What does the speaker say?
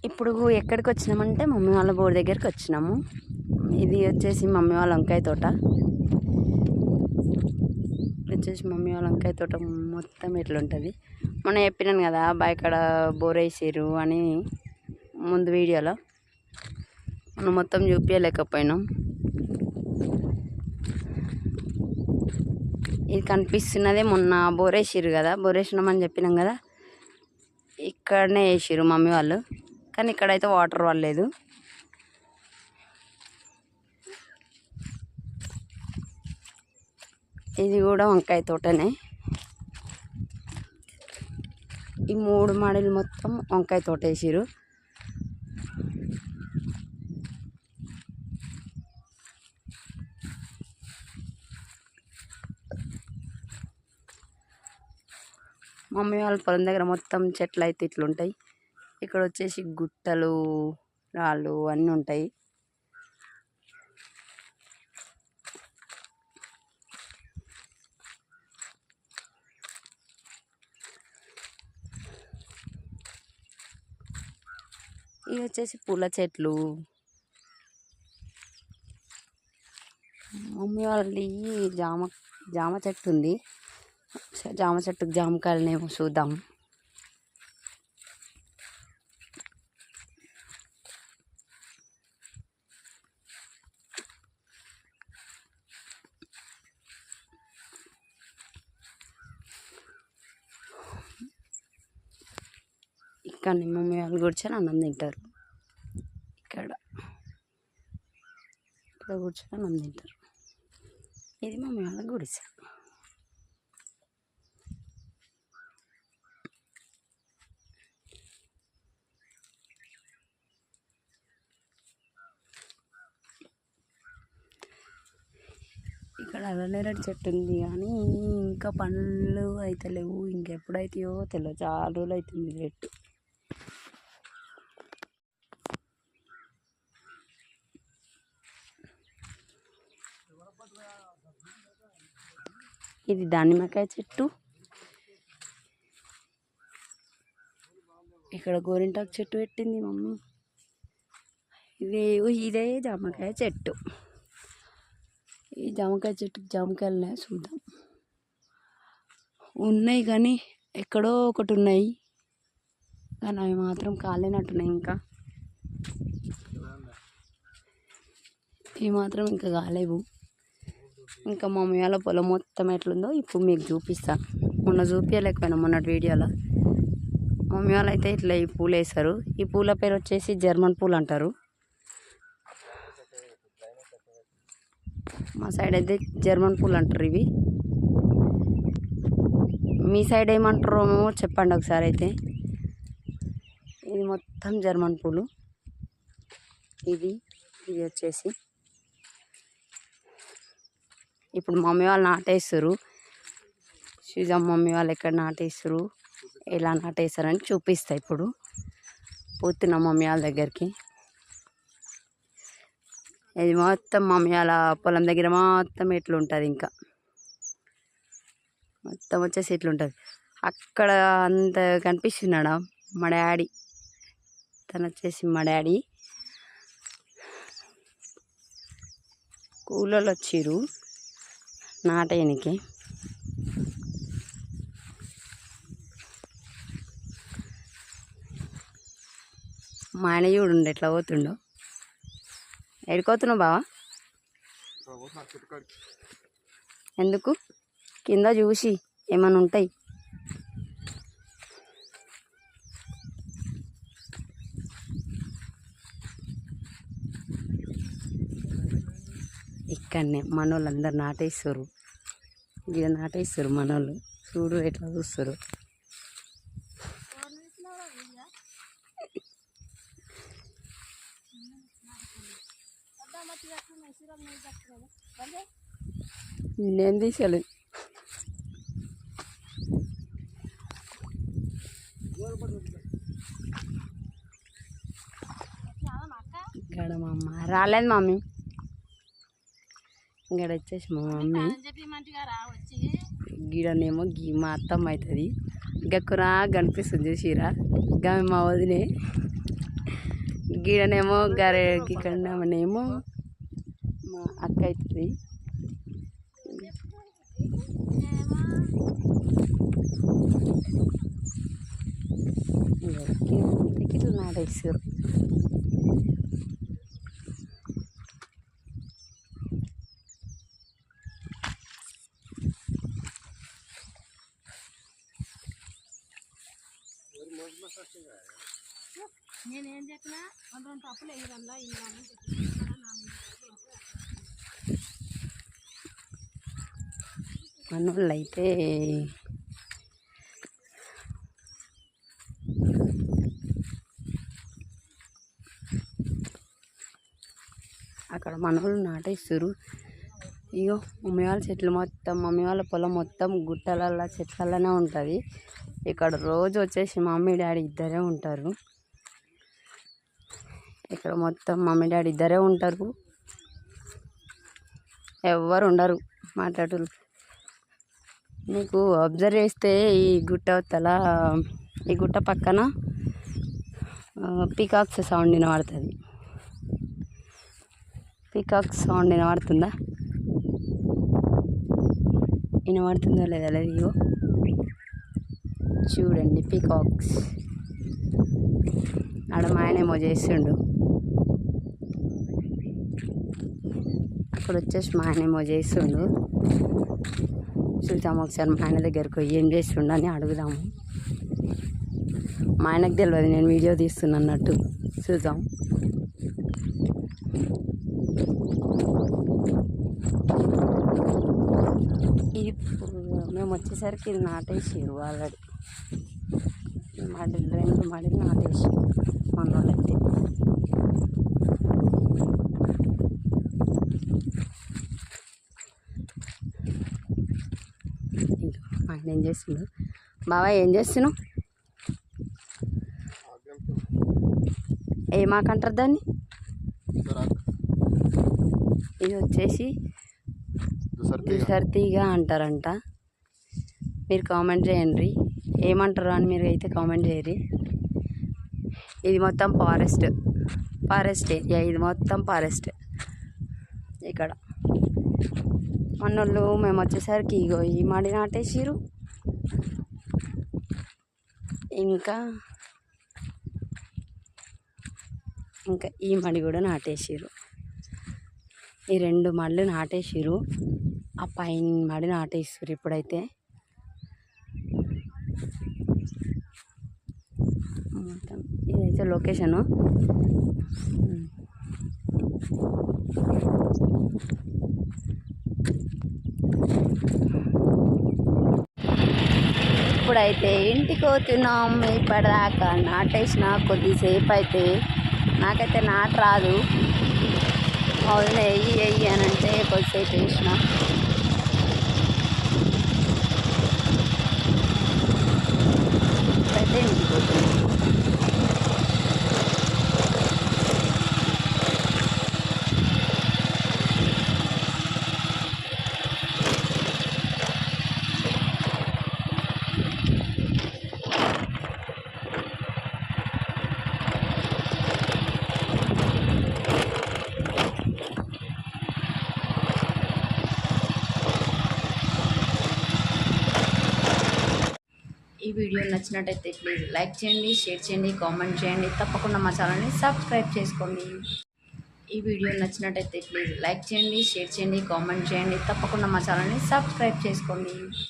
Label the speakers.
Speaker 1: ఇప్పుడు ఎక్కడికి వచ్చినామంటే మమ్మీ వాళ్ళ బోర్ దగ్గరికి వచ్చినాము. ఇది వచ్చేసి మమ్మీ వాళ్ళ వంకాయ తోట. మమ్మీ వాళ్ళ వంకాయ తోట మొత్తం ఎట్లుంటుంది. మొన్న చెప్పినాను కదా బాయికాడ బోర్ వేసారు అని ముందు వీడియోలో. మనం మొత్తం చూపించలేకపోయినాం. ఇది కనిపిస్తున్నదే మొన్న బోర్ వేసారు కదా, బోర్ వేసినామని చెప్పినాం కదా, ఇక్కడనే వేసారు మమ్మీ వాళ్ళు. కానీ ఇక్కడైతే వాటర్ పడలేదు. ఇది కూడా వంకాయ తోటనే. ఈ 3 మాడలు మొత్తం వంకాయ తోట వేసారు. మమ్మీ వాళ్ళ పొలం దగ్గర మొత్తం చెట్లు అయితే ఇట్లుంటాయి. ఇక్కడ వచ్చేసి గుట్టలు, రాళ్ళు అన్నీ ఉంటాయి. ఇవి వచ్చేసి పూల చెట్లు. మమ్మీ వాళ్ళది జామ చెట్టు ఉంది. జామ చెట్టుకు జామకాయలనేమో చూద్దాం. ఇక్కడ మమ్మీ వాళ్ళు కూర్చొని అన్నం తింటారు. ఇక్కడ కూర్చొని అన్నం తింటారు. ఇది మమ్మీ వాళ్ళ గుడిసె. ఇక్కడ అల్లనేరేడు చెట్టు ఉంది కానీ ఇంకా పండ్లు అయితే లేవు. ఇంకెప్పుడైతాయో తెలియదు. చాలా రోజులు అవుతుంది చెట్టు. ఇది దానిమ్మకాయ చెట్టు. ఇక్కడ గోరింటాకు చెట్టు పెట్టింది మమ్మీ. ఇదే జామకాయ చెట్టు. ఈ జామకాయ చెట్టుకి జామకాయలు చూద్దాం. ఉన్నాయి కానీ ఎక్కడో ఒకటి ఉన్నాయి, కానీ అవి మాత్రం కాలేనట్టున్నాయి. ఇంకా ఇవి మాత్రం ఇంకా కాలేవు. ఇంకా మమ్మీ వాళ్ళ పొలం మొత్తం ఎట్లుందో ఇప్పుడు మీకు చూపిస్తాను. మొన్న చూపించలేకపోయినా మొన్నటి వీడియోలో. మమ్మీ వాళ్ళు అయితే ఇట్లా ఈ పూలు వేస్తారు. ఈ పూల పేరు వచ్చేసి జర్మన్ పూలు అంటారు. మా సైడ్ అయితే జర్మన్ పూలు అంటారు ఇవి. మీ సైడ్ ఏమంటారో చెప్పండి ఒకసారి. అయితే ఇది మొత్తం జర్మన్ పూలు. ఇది వచ్చేసి ఇప్పుడు మమ్మీ వాళ్ళు నాటేస్తారు. చూద్దాం మమ్మీ వాళ్ళు ఎక్కడ నాటేస్తారు, ఎలా నాటేస్తారని చూపిస్తా. ఇప్పుడు పోతున్నాం మమ్మీ వాళ్ళ దగ్గరికి. ఇది మొత్తం మమ్మీ వాళ్ళ పొలం దగ్గర మొత్తం ఎట్లుంటుంది. ఇంకా మొత్తం వచ్చేసి ఎట్లుంటుంది. అక్కడ అంత కనిపిస్తున్నాడా మా డాడీ. తను వచ్చేసి మా డాడీ. కూలోళ్ళు వచ్చిర్రు నాటేయనికి. మా ఆయన చూడండి ఎట్లా పోతుండో. ఎడుకోతున్నావు బావా? ఎందుకు? కింద చూసి ఏమైనా ఉంటాయి. ఇక్కడనే మనోళ్ళు అందరు నాటేస్తారు. ఇక్కడ నాటేస్తారు మనోళ్ళు. చూడు ఎట్లా చూస్తారు. నేను తీసుకోలేదు. ఇక్కడ మా అమ్మ రాలేదు మమ్మీ. ఇక్కడ వచ్చేసి మా మమ్మీ. గిడనేమో మా అత్తమ్మ అవుతుంది. గక్కురా కనిపిస్తుంది చూసిరా. ఇంకా మా వదిలే గీడనేమో ఇక్కడనేమో మా అక్క అవుతుంది. ఇట్లా నాటేస్తారు.
Speaker 2: నేనేం చెప్పినా అందరం తప్పులు ఎగిరల్లా ఇలా
Speaker 1: మనోళ్ళు అయితే అక్కడ మనోళ్ళు నాటేస్తారు. ఇగో మమ్మీ వాళ్ళ చెట్లు మొత్తం, మమ్మీ వాళ్ళ పొలం మొత్తం గుట్టలల్లో చెట్లలోనే ఉంటుంది. ఇక్కడ రోజు వచ్చేసి మమ్మీ డాడీ ఇద్దరే ఉంటారు. ఇక్కడ మొత్తం మమ్మీ డాడీ ఇద్దరే ఉంటారు, ఎవ్వరు ఉండరు మాట్లాడులు. నీకు అబ్జర్వ్ చేస్తే ఈ గుట్ట పక్కన పీకాక్స్ సౌండ్ వినబడుతుంది. పీకాక్స్ సౌండ్ వినబడుతుందా? వినబడుతుందో లేదా లేదు? ఇగో చూడండి పీకాక్స్. ఆడ మా ఆయన ఏమో చేస్తుండు, అక్కడ వచ్చేసి మా ఆయన ఏమో చేస్తుండు. చూద్దాము ఒకసారి మా ఆయన దగ్గరకు పోయి ఏం చేస్తుండ అని అడుగుదాము. మా ఆయనకు తెలియదు నేను వీడియో తీస్తున్నట్టు. చూద్దాం. మేము వచ్చేసరికి ఇది నాటేసారు ఆల్రెడీ. మడిలు 2 మడిలు నాటేసి మనోళ్ళైతే. ఆయన ఏం చేస్తున్నాడు? బాబాయ్ ఏం చేస్తున్నావు? ఏమాకంటారు దాన్ని? ఇది వచ్చేసి దుసర్తీగా అంటారంట. మీరు కామెంట్ చేయండి ఏమంటారు అని. మీరు అయితే కామెంట్ చేయరు. ఇది మొత్తం ఫారెస్ట్ ఏరియా. ఇది మొత్తం ఫారెస్ట్. ఇక్కడ మనోళ్ళు మేము వచ్చేసరికి ఇగో ఈ మడి నాటేసిరు, ఇంకా ఈ మడి కూడా నాటేసిరు. ఈ 2 మడులు నాటేసిరు. ఆ పైన మడి నాటేస్తారు ఇప్పుడైతే. మొత్తం ఇదైతే లొకేషను. ఇప్పుడైతే ఇంటికి పోతున్నాం. ఇప్పటిదాకా నాటేసిన కొద్దిసేపు అయితే నాకైతే నాట రాదు. అవును వెయ్యి అని అంటే కొద్దిసేపు వేసిన. ఇప్పుడైతే ఇంటికి పోతున్నాం. ఈ వీడియో నచ్చినట్టయితే ప్లీజ్ లైక్ చేయండి, షేర్ చేయండి, కామెంట్ చేయండి. తప్పకుండా మా ఛానల్ని సబ్స్క్రైబ్ చేసుకోండి. ఈ వీడియో నచ్చినట్టయితే ప్లీజ్ లైక్ చేయండి, షేర్ చేయండి, కామెంట్ చేయండి. తప్పకుండా మా ఛానల్ని సబ్స్క్రైబ్ చేసుకోండి.